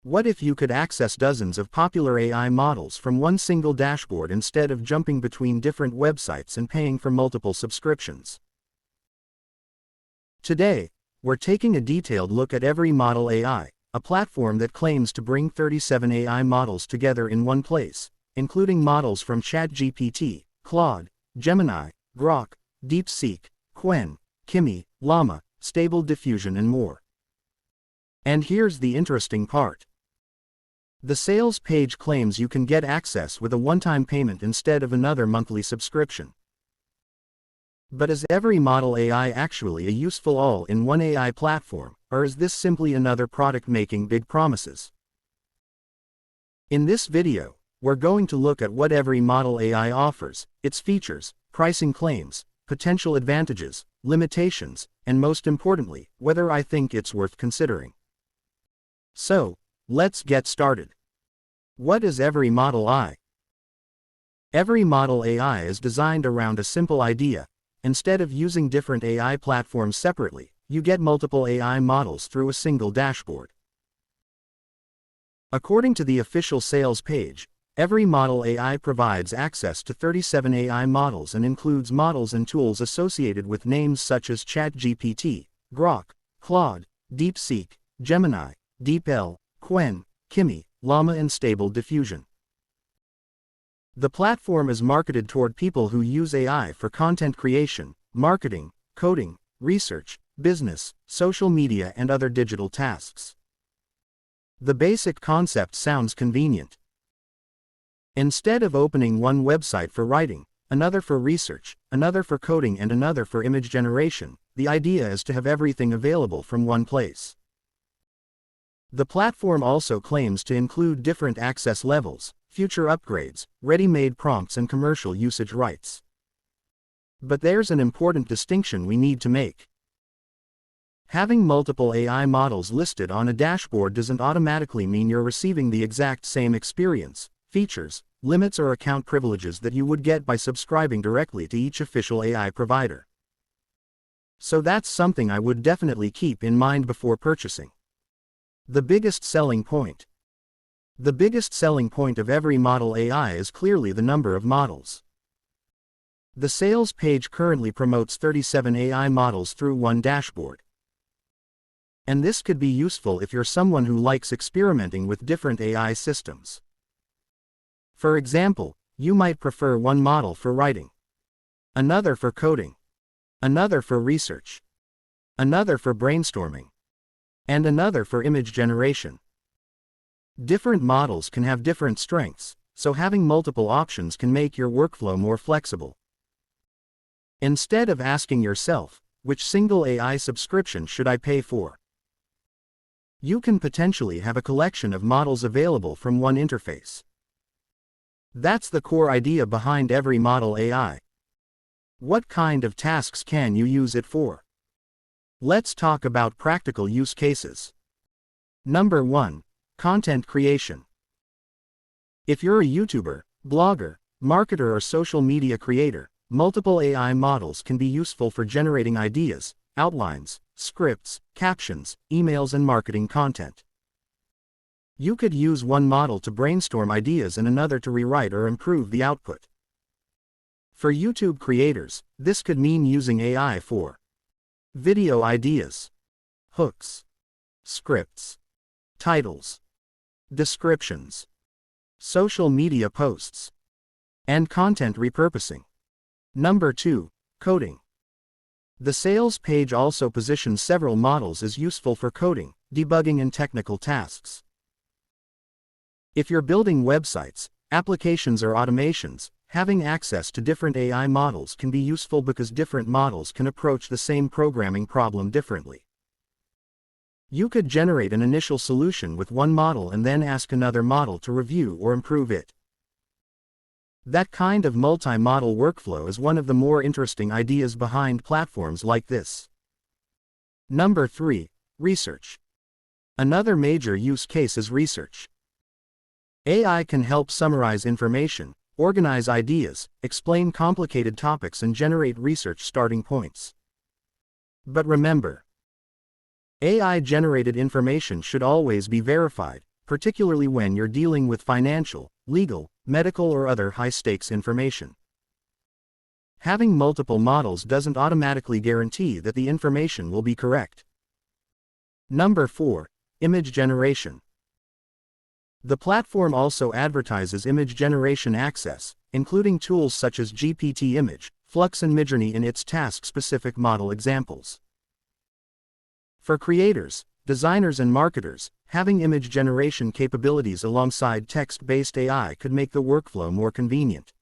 What if you could access dozens of popular AI models from one single dashboard instead of jumping between different websites and paying for multiple subscriptions? Today, we're taking a detailed look at EveryModel AI, a platform that claims to bring 37 AI models together in one place, including models from ChatGPT, Claude, Gemini, Grok, DeepSeek, Qwen, Kimi, Llama, Stable Diffusion and more. And here's the interesting part. The sales page claims you can get access with a one-time payment instead of another monthly subscription. But is EveryModel AI actually a useful all-in-one AI platform, or is this simply another product making big promises? In this video, we're going to look at what EveryModel AI offers, its features, pricing claims, potential advantages, limitations, and most importantly, whether I think it's worth considering. So, let's get started. What is EveryModel AI? EveryModel AI is designed around a simple idea. Instead of using different AI platforms separately, you get multiple AI models through a single dashboard. According to the official sales page, EveryModel AI provides access to 37 AI models and includes models and tools associated with names such as ChatGPT, Grok, Claude, DeepSeek, Gemini, DeepL, Qwen, Kimi, Llama and Stable Diffusion. The platform is marketed toward people who use AI for content creation, marketing, coding, research, business, social media and other digital tasks. The basic concept sounds convenient. Instead of opening one website for writing, another for research, another for coding and another for image generation, the idea is to have everything available from one place. The platform also claims to include different access levels, future upgrades, ready-made prompts and commercial usage rights. But there's an important distinction we need to make. Having multiple AI models listed on a dashboard doesn't automatically mean you're receiving the exact same experience, features, limits or account privileges that you would get by subscribing directly to each official AI provider. So that's something I would definitely keep in mind before purchasing. The biggest selling point. The biggest selling point of EveryModel AI is clearly the number of models. The sales page currently promotes 37 AI models through one dashboard. And this could be useful if you're someone who likes experimenting with different AI systems. For example, you might prefer one model for writing, another for coding, another for research, another for brainstorming, and another for image generation. Different models can have different strengths, so having multiple options can make your workflow more flexible. Instead of asking yourself, which single AI subscription should I pay for? You can potentially have a collection of models available from one interface. That's the core idea behind EveryModel AI. What kind of tasks can you use it for? Let's talk about practical use cases. Number 1. Content creation. If you're a YouTuber, blogger, marketer or social media creator, multiple AI models can be useful for generating ideas, outlines, scripts, captions, emails and marketing content. You could use one model to brainstorm ideas and another to rewrite or improve the output. For YouTube creators, this could mean using AI for video ideas, hooks, scripts, titles, descriptions, social media posts, and content repurposing. Number 2. Coding. The sales page also positions several models as useful for coding, debugging and technical tasks. If you're building websites, applications or automations, having access to different AI models can be useful because different models can approach the same programming problem differently. You could generate an initial solution with one model and then ask another model to review or improve it. That kind of multi-model workflow is one of the more interesting ideas behind platforms like this. Number 3. Research. Another major use case is research. AI can help summarize information, organize ideas, explain complicated topics and generate research starting points. But remember, AI-generated information should always be verified, particularly when you're dealing with financial, legal, medical or other high-stakes information. Having multiple models doesn't automatically guarantee that the information will be correct. Number 4. Image generation. The platform also advertises image generation access, including tools such as GPT Image, Flux and Midjourney in its task-specific model examples. For creators, designers and marketers, having image generation capabilities alongside text-based AI could make the workflow more convenient.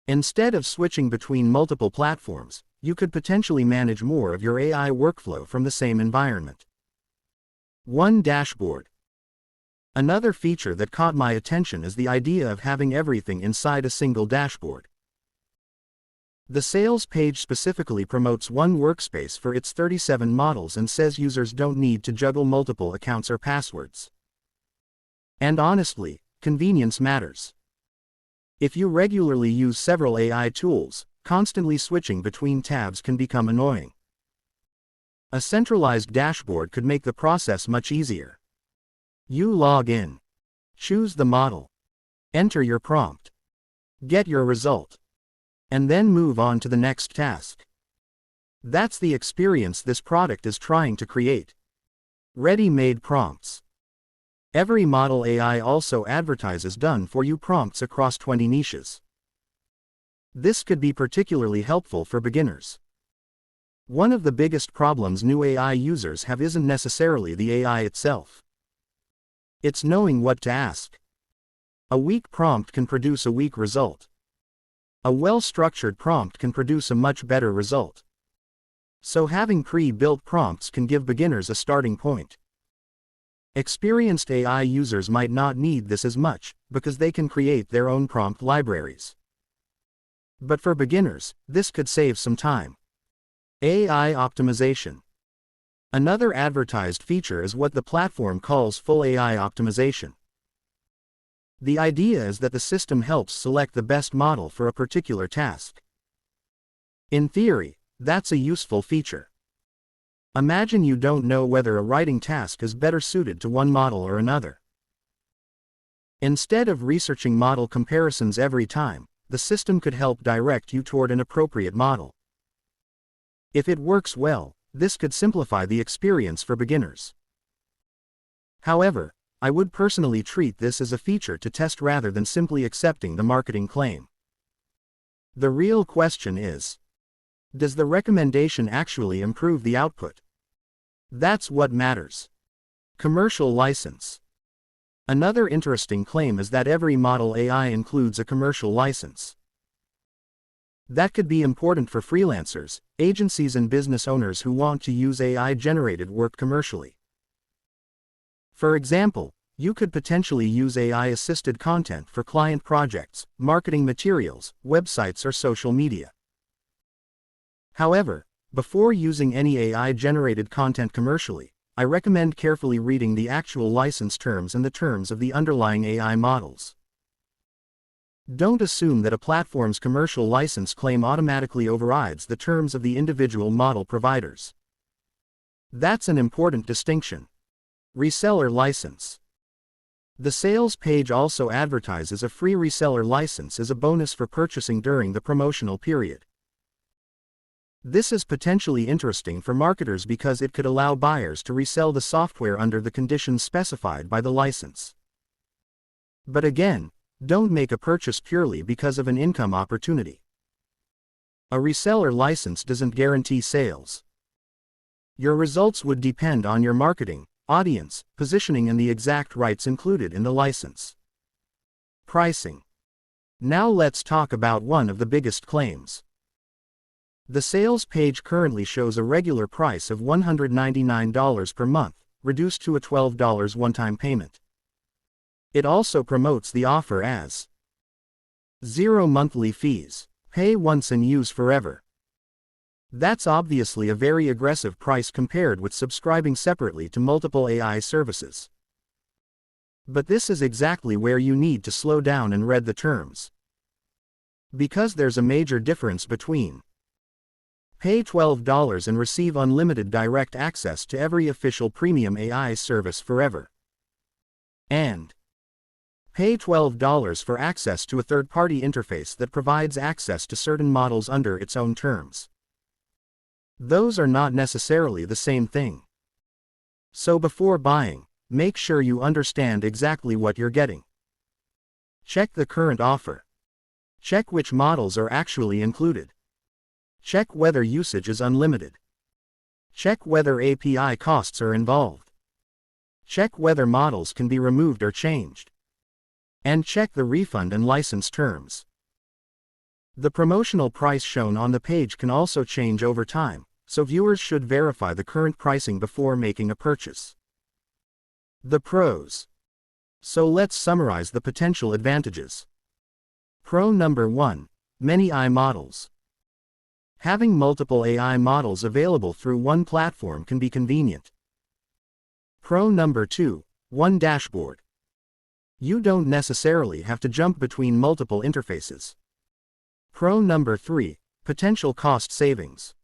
Instead of switching between multiple platforms, you could potentially manage more of your AI workflow from the same environment. 1 Dashboard. Another feature that caught my attention is the idea of having everything inside a single dashboard. The sales page specifically promotes one workspace for its 37 models and says users don't need to juggle multiple accounts or passwords. And honestly, convenience matters. If you regularly use several AI tools, constantly switching between tabs can become annoying. A centralized dashboard could make the process much easier. You log in, choose the model, enter your prompt, get your result, and then move on to the next task. That's the experience this product is trying to create. Ready-made prompts. EveryModel AI also advertises done-for-you prompts across 20 niches. This could be particularly helpful for beginners. One of the biggest problems new AI users have isn't necessarily the AI itself. It's knowing what to ask. A weak prompt can produce a weak result. A well-structured prompt can produce a much better result. So having pre-built prompts can give beginners a starting point. Experienced AI users might not need this as much, because they can create their own prompt libraries. But for beginners, this could save some time. AI optimization. Another advertised feature is what the platform calls full AI optimization. The idea is that the system helps select the best model for a particular task. In theory, that's a useful feature. Imagine you don't know whether a writing task is better suited to one model or another. Instead of researching model comparisons every time, the system could help direct you toward an appropriate model. If it works well, this could simplify the experience for beginners. However, I would personally treat this as a feature to test rather than simply accepting the marketing claim. The real question is, does the recommendation actually improve the output? That's what matters. Commercial license. Another interesting claim is that EveryModel AI includes a commercial license. That could be important for freelancers, agencies and business owners who want to use AI-generated work commercially. For example, you could potentially use AI-assisted content for client projects, marketing materials, websites or social media. However, before using any AI-generated content commercially, I recommend carefully reading the actual license terms and the terms of the underlying AI models. Don't assume that a platform's commercial license claim automatically overrides the terms of the individual model providers. That's an important distinction. Reseller license. The sales page also advertises a free reseller license as a bonus for purchasing during the promotional period. This is potentially interesting for marketers because it could allow buyers to resell the software under the conditions specified by the license. But again, don't make a purchase purely because of an income opportunity. A reseller license doesn't guarantee sales. Your results would depend on your marketing, audience, positioning and the exact rights included in the license. Pricing. Now let's talk about one of the biggest claims. The sales page currently shows a regular price of $199 per month, reduced to a $12 one-time payment. It also promotes the offer as 0 monthly fees, pay once and use forever. That's obviously a very aggressive price compared with subscribing separately to multiple AI services. But this is exactly where you need to slow down and read the terms. Because there's a major difference between pay $12 and receive unlimited direct access to every official premium AI service forever. and pay $12 for access to a third-party interface that provides access to certain models under its own terms. Those are not necessarily the same thing. So before buying, make sure you understand exactly what you're getting. Check the current offer. Check which models are actually included. Check whether usage is unlimited. Check whether API costs are involved. Check whether models can be removed or changed. And check the refund and license terms. The promotional price shown on the page can also change over time, so viewers should verify the current pricing before making a purchase. The pros. So let's summarize the potential advantages. Pro number 1. Many AI models. Having multiple AI models available through one platform can be convenient. Pro number 2. One dashboard. You don't necessarily have to jump between multiple interfaces. Pro number 3. Potential cost savings.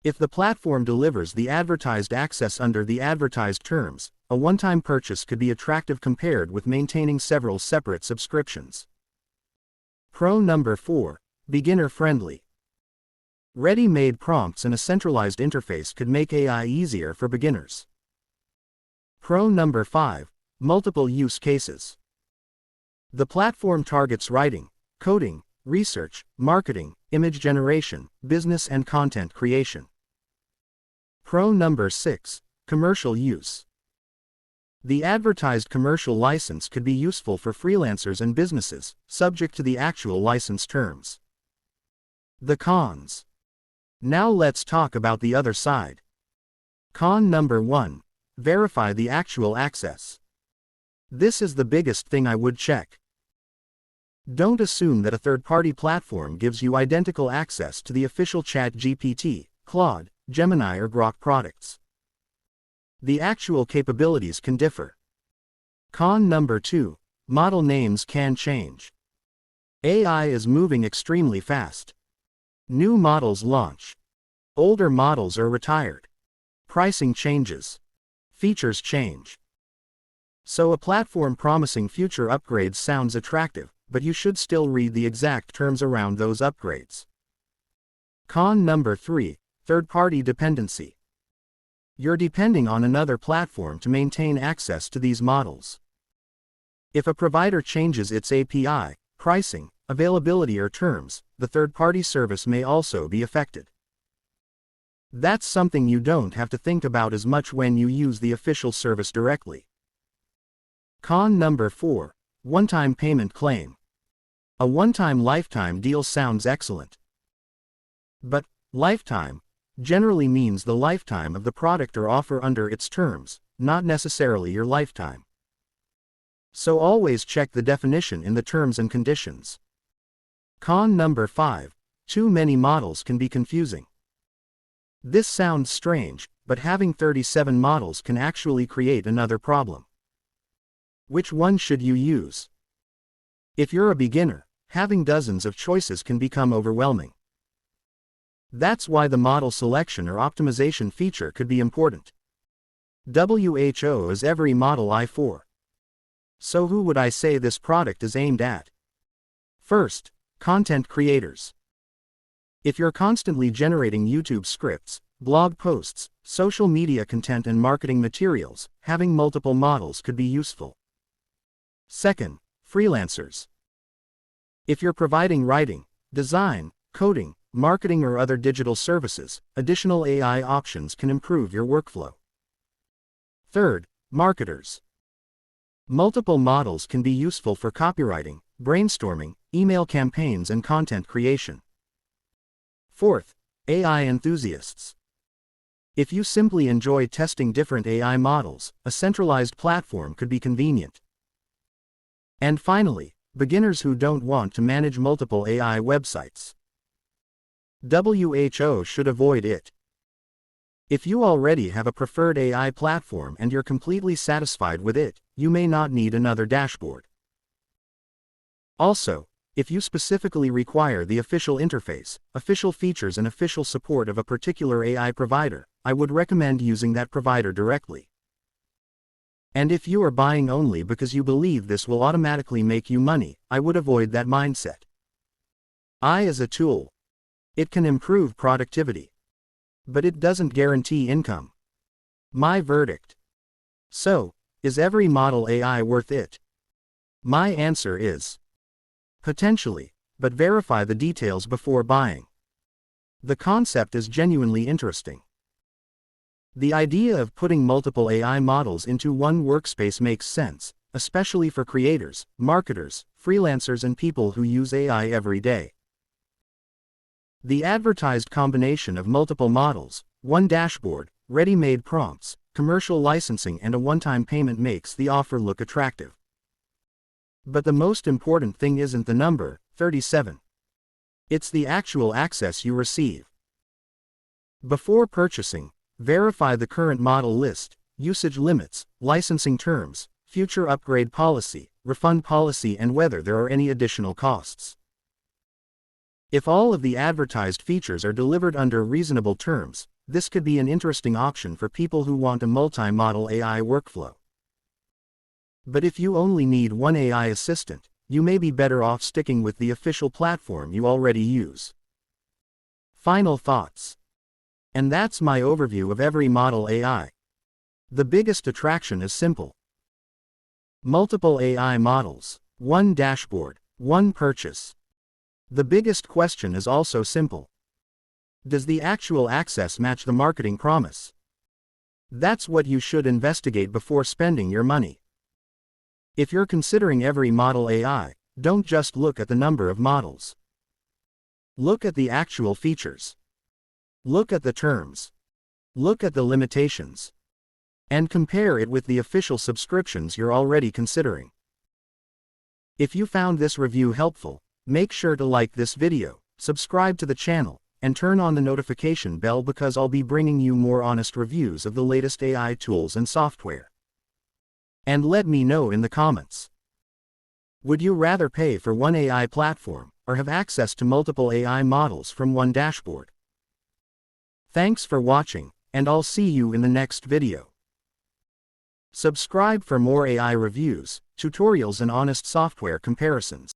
If the platform delivers the advertised access under the advertised terms, a one-time purchase could be attractive compared with maintaining several separate subscriptions. Pro number 4. Beginner-friendly. Ready-made prompts and a centralized interface could make AI easier for beginners. Pro number 5. Multiple use cases. The platform targets writing, coding, research, marketing, image generation, business and content creation. Pro number 6. Commercial use. The advertised commercial license could be useful for freelancers and businesses, subject to the actual license terms. The cons. Now let's talk about the other side. Con number 1. Verify the actual access. This is the biggest thing I would check. Don't assume that a third-party platform gives you identical access to the official ChatGPT, Claude, Gemini or Grok products. The actual capabilities can differ. Con number 2. Model names can change. AI is moving extremely fast. New models launch. Older models are retired. Pricing changes. Features change. So a platform promising future upgrades sounds attractive, but you should still read the exact terms around those upgrades. Con number 3. Third-party dependency. You're depending on another platform to maintain access to these models. If a provider changes its API, pricing, availability or terms, the third-party service may also be affected. That's something you don't have to think about as much when you use the official service directly. Con number 4. One-time payment claim. A one-time lifetime deal sounds excellent. But lifetime generally means the lifetime of the product or offer under its terms, not necessarily your lifetime. So always check the definition in the terms and conditions. Con number 5. Too many models can be confusing. This sounds strange, but having 37 models can actually create another problem. Which one should you use? If you're a beginner, having dozens of choices can become overwhelming. That's why the model selection or optimization feature could be important. WHO is EveryModel i4. So who would I say this product is aimed at? First, content creators. If you're constantly generating YouTube scripts, blog posts, social media content and marketing materials, having multiple models could be useful. Second, freelancers. If you're providing writing, design, coding, marketing or other digital services, additional AI options can improve your workflow. Third, marketers. Multiple models can be useful for copywriting, brainstorming, email campaigns and content creation. Fourth, AI enthusiasts. If you simply enjoy testing different AI models, a centralized platform could be convenient. And finally, beginners who don't want to manage multiple AI websites. WHO should avoid it. If you already have a preferred AI platform and you're completely satisfied with it, you may not need another dashboard. Also, if you specifically require the official interface, official features and official support of a particular AI provider, I would recommend using that provider directly. And if you are buying only because you believe this will automatically make you money, I would avoid that mindset. AI is a tool. It can improve productivity. But it doesn't guarantee income. My verdict. So, is EveryModel AI worth it? My answer is potentially, but verify the details before buying. The concept is genuinely interesting. The idea of putting multiple AI models into one workspace makes sense, especially for creators, marketers, freelancers, and people who use AI every day. The advertised combination of multiple models, one dashboard, ready-made prompts, commercial licensing, and a one-time payment makes the offer look attractive. But the most important thing isn't the number, 37. It's the actual access you receive. Before purchasing, verify the current model list, usage limits, licensing terms, future upgrade policy, refund policy, and whether there are any additional costs. If all of the advertised features are delivered under reasonable terms, this could be an interesting option for people who want a multi-model AI workflow. But if you only need one AI assistant, you may be better off sticking with the official platform you already use. Final thoughts. And that's my overview of EveryModel AI. The biggest attraction is simple. Multiple AI models, one dashboard, one purchase. The biggest question is also simple. Does the actual access match the marketing promise? That's what you should investigate before spending your money. If you're considering EveryModel AI, don't just look at the number of models. Look at the actual features. Look at the terms. Look at the limitations. And compare it with the official subscriptions you're already considering. If you found this review helpful, make sure to like this video, subscribe to the channel, and turn on the notification bell because I'll be bringing you more honest reviews of the latest AI tools and software. And let me know in the comments. Would you rather pay for one AI platform, or have access to multiple AI models from one dashboard? Thanks for watching, and I'll see you in the next video. Subscribe for more AI reviews, tutorials, and honest software comparisons.